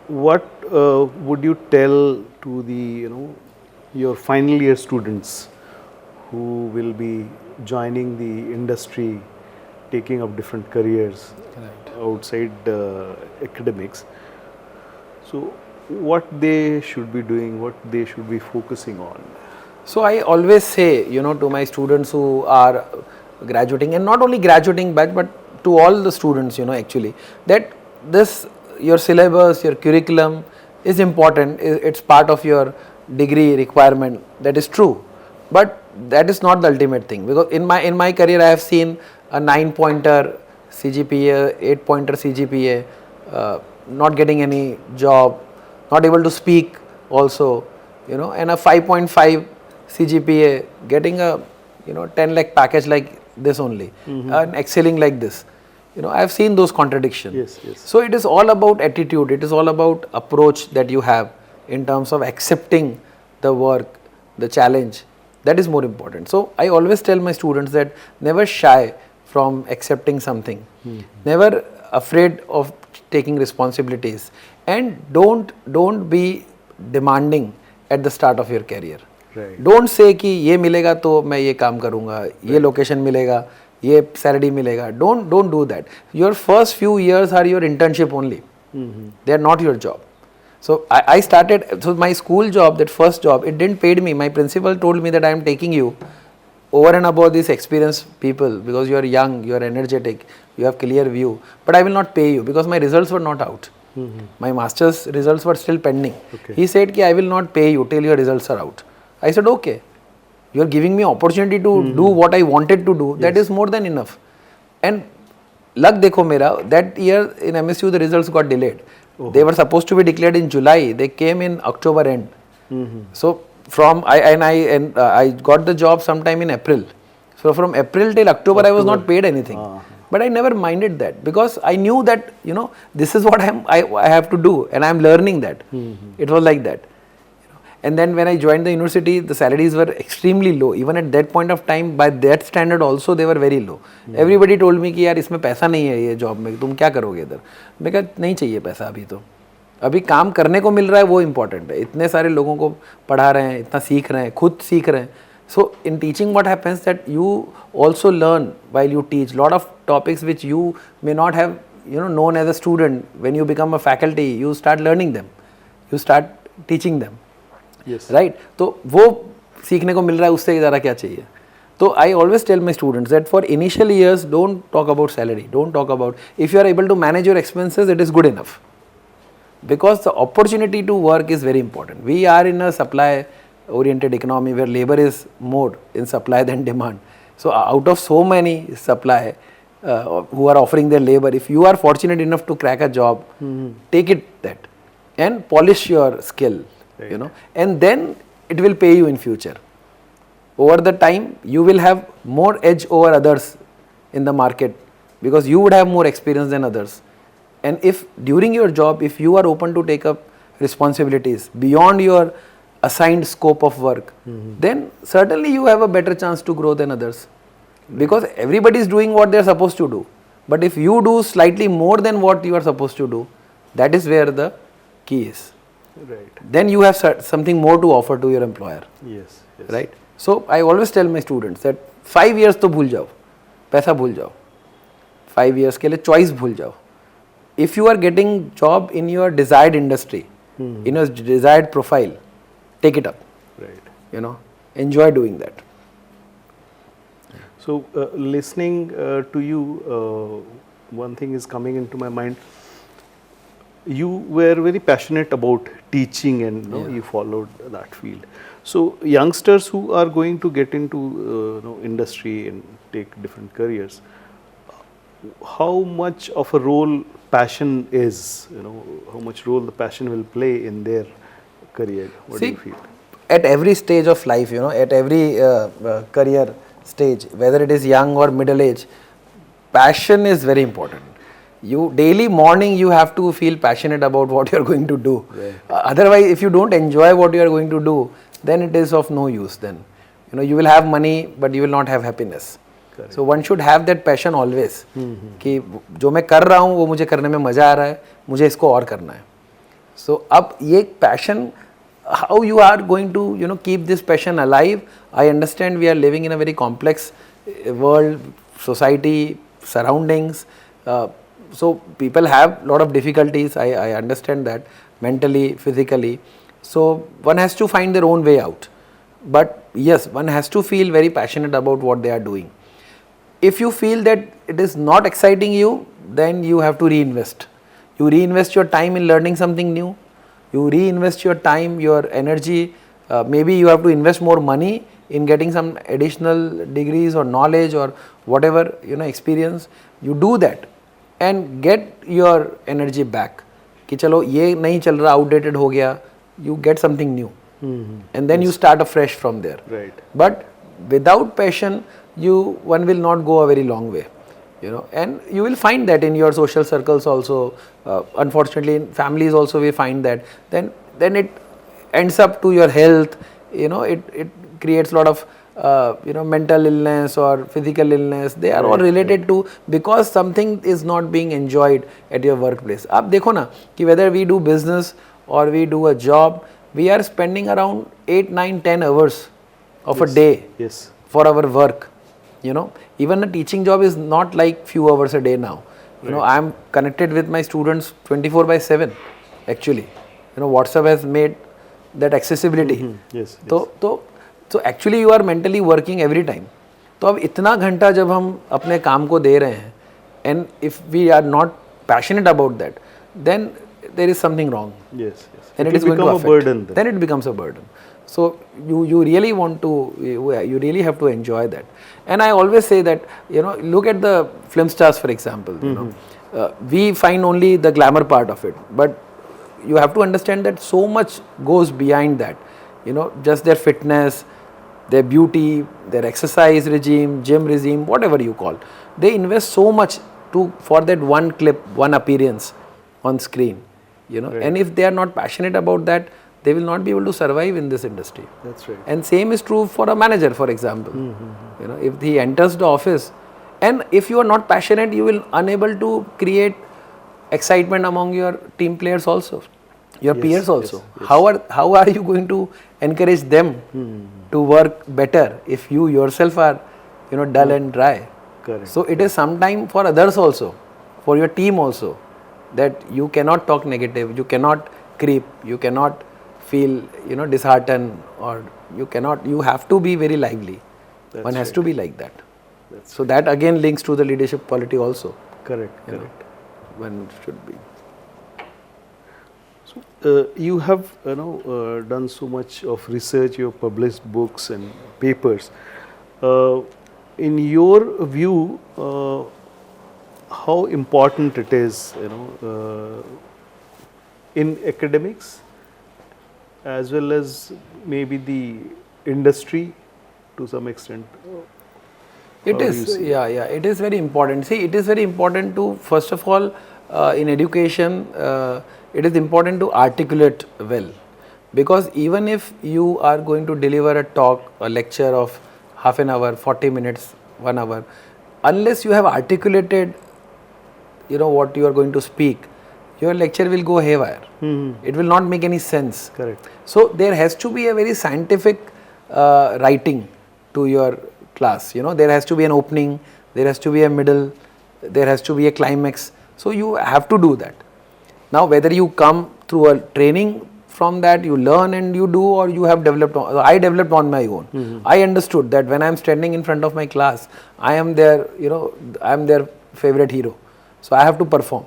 What would you tell to the your final year students who will be joining the industry, taking up different careers outside academics? So what they should be doing, what they should be focusing on? So I always say, to my students who are graduating, and not only graduating batch, but to all the students, actually, that your syllabus, your curriculum is important. It's part of your degree requirement. That is true, but that is not the ultimate thing. Because in my career, I have seen a 9-pointer CGPA, 8-pointer CGPA, not getting any job, not able to speak also, and a 5.5 CGPA, getting a 10 lakh package like this only, and excelling like this. I have seen those contradictions. Yes. So it is all about attitude. It is all about approach that you have in terms of accepting the work, the challenge. That is more important. So I always tell my students that never shy from accepting something. Never afraid of taking responsibilities, and don't be demanding at the start of your career. Right. Don't say कि ये मिलेगा तो मैं ये काम करूँगा, ये location मिलेगा, ये सैलरी मिलेगा. Don't do that. Your first few years are your internship only. They are not your job. So I started, so my school job, that first job, it didn't pay me. My principal told me that I am taking you over and above these experienced people because you are young, you are energetic, you have clear view, but I will not pay you because my results were not out. My master's results were still pending. Okay. He said कि I will not pay you till your results are out. I said okay, you are giving me opportunity to do what I wanted to do. That is more than enough. And luck देखो मेरा, that year in MSU the results got delayed. They were supposed to be declared in July. They came in October end. So I got the job sometime in April. So from April till October I was not paid anything. But I never minded that because I knew that this is what I have to do and I am learning that. It was like that. And then when I joined the university, the salaries were extremely low. Even at that point of time, by that standard also, they were very low. Everybody told me कि यार इसमें पैसा नहीं है ये job में, तुम क्या करोगे इधर. मैं कहा नहीं चाहिए पैसा अभी तो. अभी काम करने को मिल रहा है वो इम्पोर्टेंट है. इतने सारे लोगों को पढ़ा रहे हैं, इतना सीख रहे हैं, खुद सीख रहे हैं. So in teaching, what happens that you also learn while you teach lot of topics which you may not have known as a student. When you become a faculty, you start learning them, you start teaching them. Yes. Right? तो वो सीखने को मिल रहा है, उससे ज़्यादा क्या चाहिए. तो I always tell my students that for initial years don't talk about salary, don't talk about, if you are able to manage your expenses, it is good enough. because the opportunity to work is very important. We are in a supply oriented economy where labor is more in supply than demand. So out of so many supply who are offering their labor, if you are fortunate enough to crack a job, take it that and polish your skill, and then it will pay you in future. Over the time, you will have more edge over others in the market because you would have more experience than others. And if during your job, if you are open to take up responsibilities beyond your assigned scope of work, then certainly you have a better chance to grow than others. Because everybody is doing what they are supposed to do. But if you do slightly more than what you are supposed to do, that is where the key is. Right. Then you have something more to offer to your employer. Yes. Yes. Right? So I always tell my students that 5 years तो भूल जाओ, पैसा भूल जाओ, 5 years के लिए choice भूल जाओ. If you are getting job in your desired industry, in your desired profile, take it up. Right. Enjoy doing that. So listening to you, one thing is coming into my mind. You were very passionate about teaching and you followed that field. So youngsters who are going to get into industry and take different careers, how much of a role passion is, how much role the passion will play in their career? What do you feel? At every stage of life, at every career stage, whether it is young or middle age, passion is very important. Daily morning you have to feel passionate about what you are going to do. Right. Otherwise, if you don't enjoy what you are going to do, then it is of no use. Then you will have money, but you will not have happiness. Correct. So one should have that passion always. कि जो मैं कर रहा हूँ वो मुझे करने में मजा आ रहा है, मुझे इसको और करना है. So अब ये passion, how you are going to keep this passion alive? I understand we are living in a very complex world, society, surroundings. So people have a lot of difficulties. I understand that mentally, physically. So one has to find their own way out. But yes, one has to feel very passionate about what they are doing. If you feel that it is not exciting you, then you have to reinvest. You reinvest your time in learning something new. You reinvest your time, your energy. Maybe you have to invest more money in getting some additional degrees or knowledge or whatever experience. You do that and get your energy back. कि चलो ये नहीं चल रहा, outdated हो गया. You get something new, and then you start afresh from there. Right. But without passion, one will not go a very long way. And you will find that in your social circles also. Unfortunately, in families also we find that. Then it ends up to your health. It creates a lot of mental illness or physical illness. They are all related to because something is not being enjoyed at your workplace. आप देखो ना कि whether we do business or we do a job, we are spending around 8, 9, 10 hours of a day for our work. Even a teaching job is not like few hours a day now. I am connected with my students 24/7 actually. WhatsApp has made that accessibility. Yes. So actually you are mentally working every time. तो अब इतना घंटा जब हम अपने काम को दे रहे हैं, and if we are not passionate about that, then there is something wrong. Yes. And it is going to affect. A burden. Then it becomes a burden. So you really want to, you really have to enjoy that. And I always say that, look at the film stars, for example. We find only the glamour part of it, but you have to understand that so much goes behind that. Just their fitness, their beauty, their exercise regime, gym regime, whatever you call. They invest so much for that one clip, one appearance on screen. Right. And if they are not passionate about that, they will not be able to survive in this industry. That's right. And same is true for a manager, for example. If he enters the office, and if you are not passionate, you will unable to create excitement among your team players also, your peers also. Yes. How are you going to encourage them to work better if you yourself are dull and dry? Correct. So it is sometime for others also, for your team also, that you cannot talk negative, you cannot creep, you cannot feel disheartened, or you have to be very lively. One has to be like that. So that again links to the leadership quality also. Correct. One should be. You have done so much of research. You have published books and papers. In your view, how important it is, in academics as well as maybe the industry to some extent. It How do you is, see yeah, it is very important. See, it is very important to, first of all, in education, it is important to articulate well. Because even if you are going to deliver a talk, a lecture of half an hour, 40 minutes, 1 hour, unless you have articulated, what you are going to speak, your lecture will go haywire. It will not make any sense. Correct. So there has to be a very scientific writing to your class. There has to be an opening, there has to be a middle, there has to be a climax. So you have to do that. Now whether you come through a training from that, you learn and you do, or you have developed, I developed on my own. I understood that when I am standing in front of my class, I am their, I am their favorite hero. So I have to perform.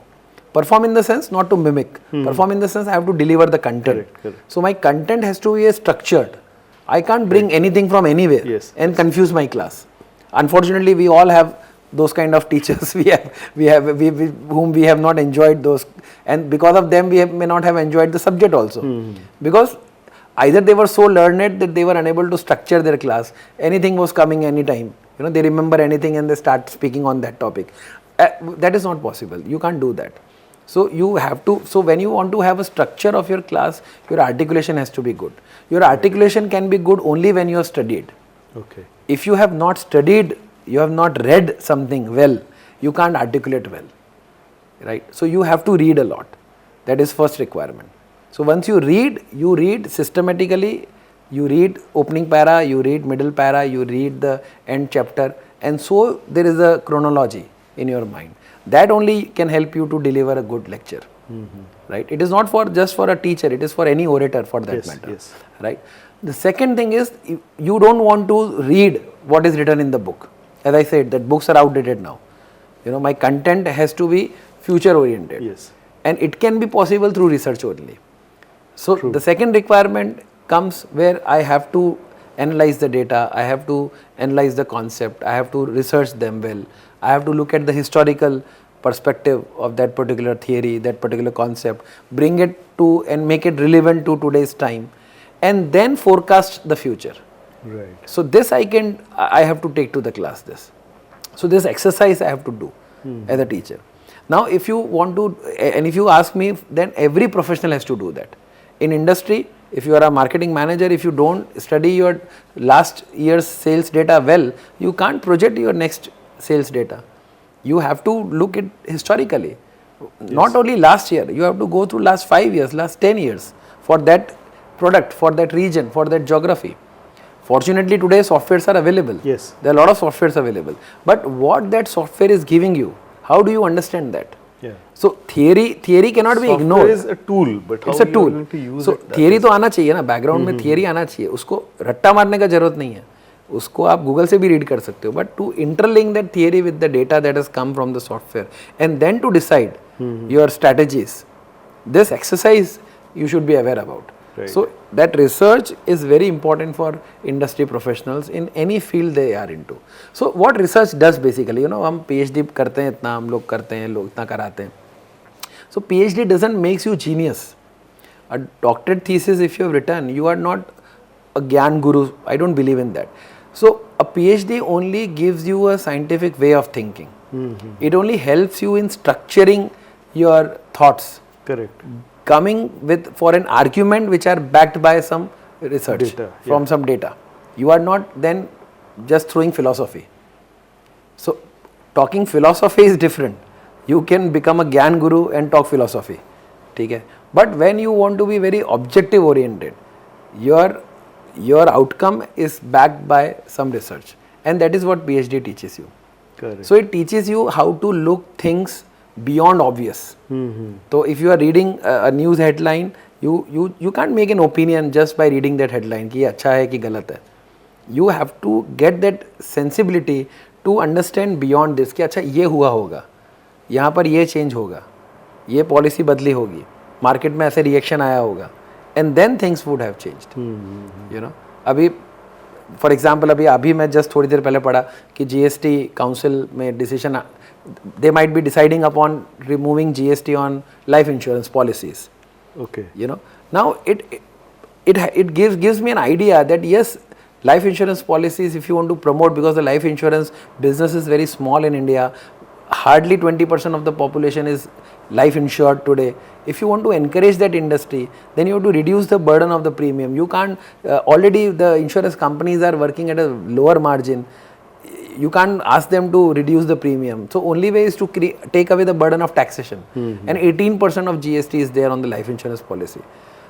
Perform in the sense not to mimic. Perform in the sense I have to deliver the content. Correct. So my content has to be structured. I can't bring anything from anywhere and confuse my class. Unfortunately, we all have those kind of teachers. We whom we have not enjoyed those, and because of them we may not have enjoyed the subject also. Because either they were so learned that they were unable to structure their class. Anything was coming anytime. They remember anything and they start speaking on that topic. That is not possible. You can't do that. So you have to, so when you want to have a structure of your class, your articulation has to be good. Your articulation can be good only when you have studied. Okay. If you have not studied, you have not read something well, you can't articulate well, right? So you have to read a lot. That is first requirement. So once you read systematically, you read opening para, you read middle para, you read the end chapter, and so there is a chronology in your mind. That only can help you to deliver a good lecture, right? It is not for just for a teacher, it is for any orator for that matter, right? The second thing is, you don't want to read what is written in the book. As I said, that books are outdated now. My content has to be future oriented, and it can be possible through research only. So the second requirement comes where I have to analyze the data, I have to analyze the concept, I have to research them well, I have to look at the historical perspective of that particular theory, that particular concept, bring it to and make it relevant to today's time, and then forecast the future. Right. So this I have to take to the class this. So this exercise I have to do as a teacher. Now if you want to, and if you ask me, then every professional has to do that. In industry, if you are a marketing manager, if you don't study your last year's sales data well, you can't project your next sales data. You have to look at historically. Not only last year, you have to go through last 5 years, last 10 years for that product, for that region, for that geography. Fortunately today softwares are available. There are a lot of softwares available. But what that software is giving you, how do you understand that? So theory cannot be ignored. Software is a tool, but it's how a tool. you are going to use so it? theory तो आना चाहिए ना, background में theory आना चाहिए. उसको रट्टा मारने का जरूरत नहीं है. उसको आप गूगल से भी रीड कर सकते हो, but to interlink that theory with the data that has come from the software and then to decide your strategies, this exercise you should be aware about. So that research is very important for industry professionals in any field they are into. So what research does basically, हम PhD करते हैं, इतना हम लोग करते हैं, लोग इतना कराते हैं. So PhD doesn't makes you genius. A doctorate thesis if you have written, you are not a gyan guru. I don't believe in that. So a PhD only gives you a scientific way of thinking. It only helps you in structuring your thoughts. Correct. Coming with for an argument which are backed by some research from some data. You are not then just throwing philosophy. So talking philosophy is different. You can become a gyan guru and talk philosophy. ठीक है? But when you want to be very objective oriented, your outcome is backed by some research, and that is what PhD teaches you. Correct. So it teaches you how to look things beyond obvious. So if you are reading a news headline, you can't make an opinion just by reading that headline कि अच्छा है कि गलत है. You have to get that sensibility to understand beyond this कि अच्छा ये हुआ होगा, यहाँ पर ये change होगा, ये policy बदली होगी, मार्केट में ऐसे रिएक्शन आया होगा, and then things would have changed, you know. अभी फॉर एग्जाम्पल अभी मैं जस्ट थोड़ी देर पहले पढ़ा कि जीएसटी काउंसिल में decision, they might be deciding upon removing GST on life insurance policies. Okay. You know, now it gives me an idea that yes, life insurance policies, if you want to promote, because the life insurance business is very small in India, hardly 20% of the population is life insured today. If you want to encourage that industry, then you have to reduce the burden of the premium. You can't, already the insurance companies are working at a lower margin. You can't ask them to reduce the premium. So only way is to take away the burden of taxation. And 18% of GST is there on the life insurance policy.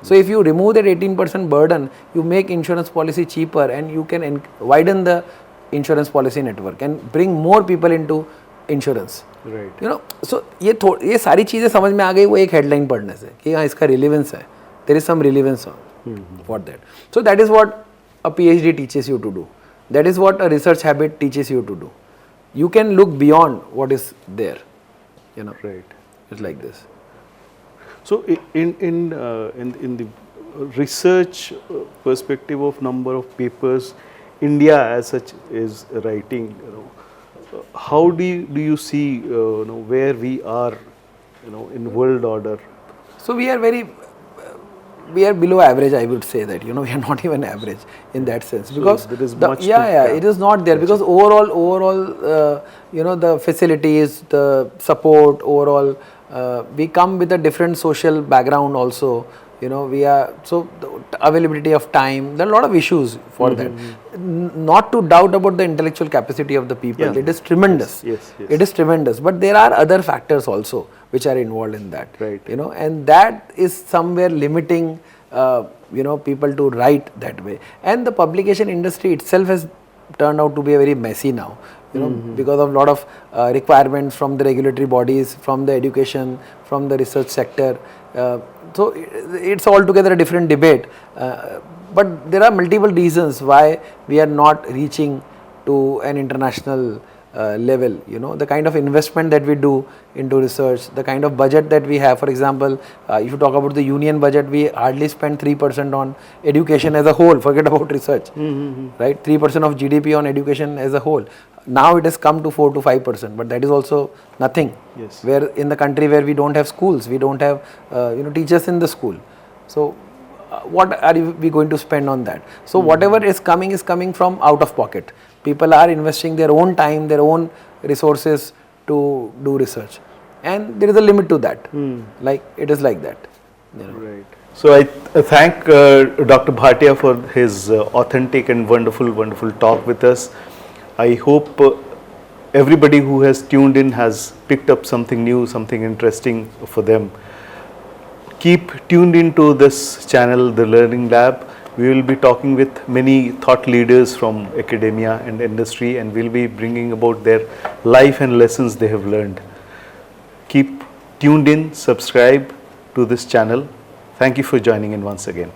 So if you remove that 18% burden, you make insurance policy cheaper, and you can widen the insurance policy network and bring more people into insurance. Right. You know, so ये सारी चीज़ें समझ में आ गई वो एक headline पढ़ने से कि हाँ इसका रिलेवेंस है. There is some relevance for that. So that is what a PhD teaches you to do. That is what a research habit teaches you to do. You can look beyond what is there, you know. Right. It's like this. So in the research perspective of number of papers India as such is writing, you know, how do you see you know, where we are, you know, in world order? So we are below average, I would say that, you know, we are not even average in that sense, because there is much it is not there, because overall you know, the facilities, the support overall, we come with a different social background also, you know, we are, so the availability of time, there are a lot of issues for that. Not to doubt about the intellectual capacity of the people, it is tremendous. Yes. It is tremendous, but there are other factors also which are involved in that, Right. you know, and that is somewhere limiting you know, people to write that way. And the publication industry itself has turned out to be very messy now, you know, because of a lot of requirements from the regulatory bodies, from the education, from the research sector. So it's altogether a different debate, but there are multiple reasons why we are not reaching to an international level, you know, the kind of investment that we do into research, the kind of budget that we have. For example, if you talk about the union budget, we hardly spend 3% on education as a whole, forget about research, right? 3% of GDP on education as a whole. Now it has come to 4 to 5%, but that is also nothing. Yes. Where in the country where we don't have schools, we don't have you know, teachers in the school. So what are we going to spend on that? So whatever is coming from out of pocket. People are investing their own time, their own resources to do research, and there is a limit to that. Like it is like that, you know. Right. So I thank Dr. Bhatia for his authentic and wonderful talk with us. I hope everybody who has tuned in has picked up something new, something interesting for them. Keep tuned into this channel, The Learning Lab. We will be talking with many thought leaders from academia and industry, and we'll be bringing about their life and lessons they have learned. Keep tuned in, subscribe to this channel. Thank you for joining in once again.